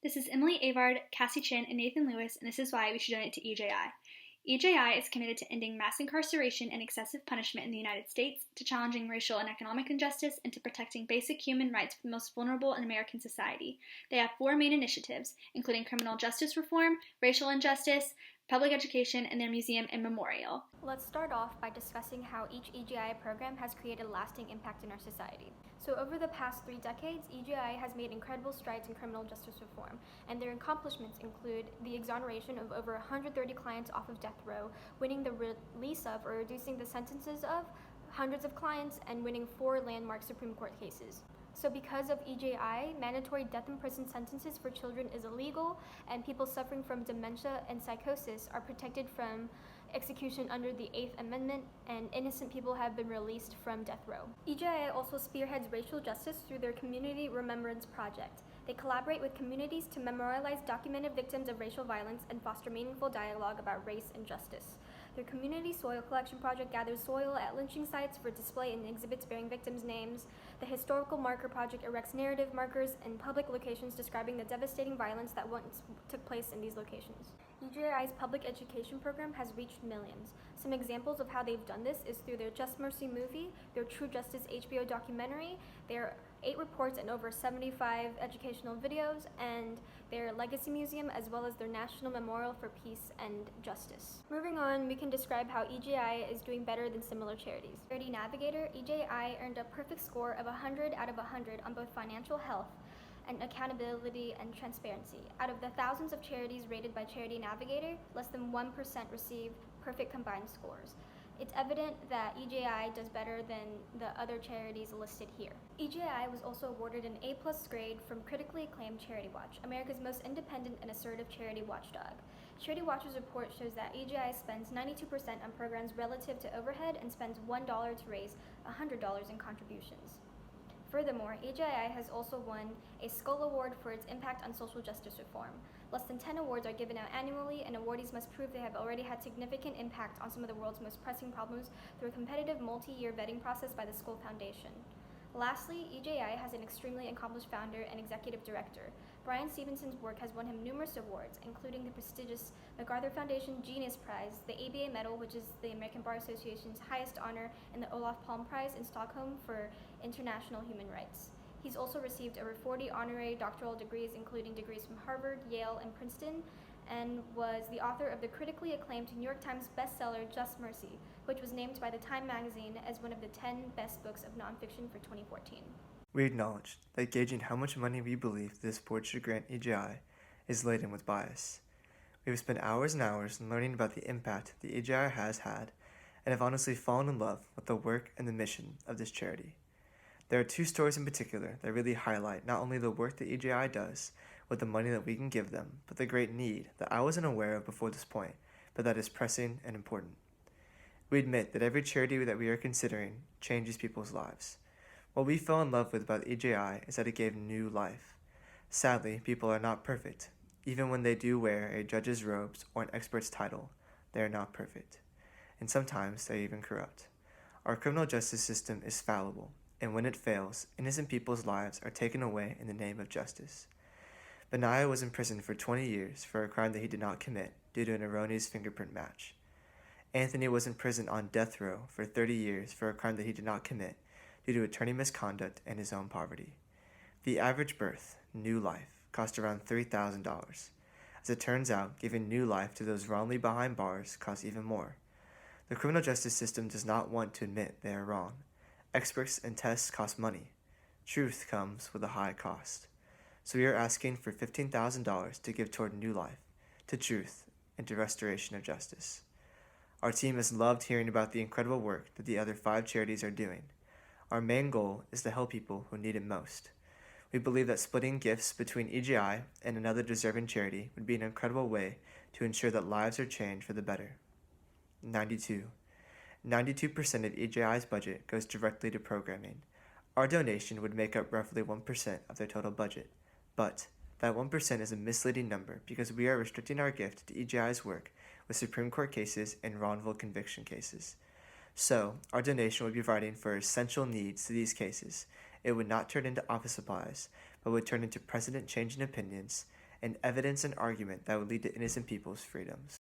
This is Emily Avard, Cassie Chen, and Nathan Lewis, and this is why we should donate to EJI. EJI is committed to ending mass incarceration and excessive punishment in the United States, to challenging racial and economic injustice, and to protecting basic human rights for the most vulnerable in American society. They have 4 main initiatives, including criminal justice reform, racial injustice, public education, and their museum and memorial. Let's start off by discussing how each EJI program has created a lasting impact in our society. So over the past 3 decades, EJI has made incredible strides in criminal justice reform, and their accomplishments include the exoneration of over 130 clients off of death row, winning the release of or reducing the sentences of hundreds of clients, and winning 4 landmark Supreme Court cases. So because of EJI, mandatory death in prison sentences for children is illegal, and people suffering from dementia and psychosis are protected from execution under the 8th Amendment, and innocent people have been released from death row. EJI also spearheads racial justice through their Community Remembrance Project. They collaborate with communities to memorialize documented victims of racial violence and foster meaningful dialogue about race and justice. Their Community Soil Collection Project gathers soil at lynching sites for display in exhibits bearing victims' names. The Historical Marker Project erects narrative markers in public locations describing the devastating violence that once took place in these locations. EJI's public education program has reached millions. Some examples of how they've done this is through their Just Mercy movie, their True Justice HBO documentary, their 8 reports and over 75 educational videos, and their Legacy Museum, as well as their National Memorial for Peace and Justice. Moving on, we can describe how EJI is doing better than similar charities. Charity Navigator, EJI earned a perfect score of 100 out of 100 on both financial health and accountability and transparency. Out of the thousands of charities rated by Charity Navigator, less than 1% receive perfect combined scores. It's evident that EJI does better than the other charities listed here. EJI was also awarded an A+ grade from critically acclaimed Charity Watch, America's most independent and assertive charity watchdog. Charity Watch's report shows that EJI spends 92% on programs relative to overhead and spends $1 to raise $100 in contributions. Furthermore, EJI has also won a Skull Award for its impact on social justice reform. Less than 10 awards are given out annually, and awardees must prove they have already had significant impact on some of the world's most pressing problems through a competitive multi-year vetting process by the Skull Foundation. Lastly, EJI has an extremely accomplished founder and executive director. Brian Stevenson's work has won him numerous awards, including the prestigious MacArthur Foundation Genius Prize, the ABA Medal, which is the American Bar Association's highest honor, and the Olof Palme Prize in Stockholm for international human rights. He's also received over 40 honorary doctoral degrees, including degrees from Harvard, Yale, and Princeton, and was the author of the critically acclaimed New York Times bestseller Just Mercy, which was named by the Time magazine as one of the 10 best books of nonfiction for 2014. We acknowledge that gauging how much money we believe this board should grant EJI is laden with bias. We have spent hours and hours learning about the impact the EJI has had, and have honestly fallen in love with the work and the mission of this charity. There are 2 stories in particular that really highlight not only the work that EJI does with the money that we can give them, but the great need that I wasn't aware of before this point, but that is pressing and important. We admit that every charity that we are considering changes people's lives. What we fell in love with about EJI is that it gave new life. Sadly, people are not perfect. Even when they do wear a judge's robes or an expert's title, they are not perfect. And sometimes they even corrupt. Our criminal justice system is fallible, and when it fails, innocent people's lives are taken away in the name of justice. Benaiah was in prison for 20 years for a crime that he did not commit due to an erroneous fingerprint match. Anthony was in prison on death row for 30 years for a crime that he did not commit due to attorney misconduct and his own poverty. The average birth, new life, cost around $3,000. As it turns out, giving new life to those wrongly behind bars costs even more. The criminal justice system does not want to admit they are wrong. Experts and tests cost money. Truth comes with a high cost. So we are asking for $15,000 to give toward new life, to truth, and to restoration of justice. Our team has loved hearing about the incredible work that the other 5 charities are doing. Our main goal is to help people who need it most. We believe that splitting gifts between EJI and another deserving charity would be an incredible way to ensure that lives are changed for the better. 92% of EJI's budget goes directly to programming. Our donation would make up roughly 1% of their total budget, but that 1% is a misleading number because we are restricting our gift to EJI's work with Supreme Court cases and wrongful conviction cases. So, our donation would be providing for essential needs to these cases. It would not turn into office supplies, but would turn into precedent-changing opinions and evidence and argument that would lead to innocent people's freedoms.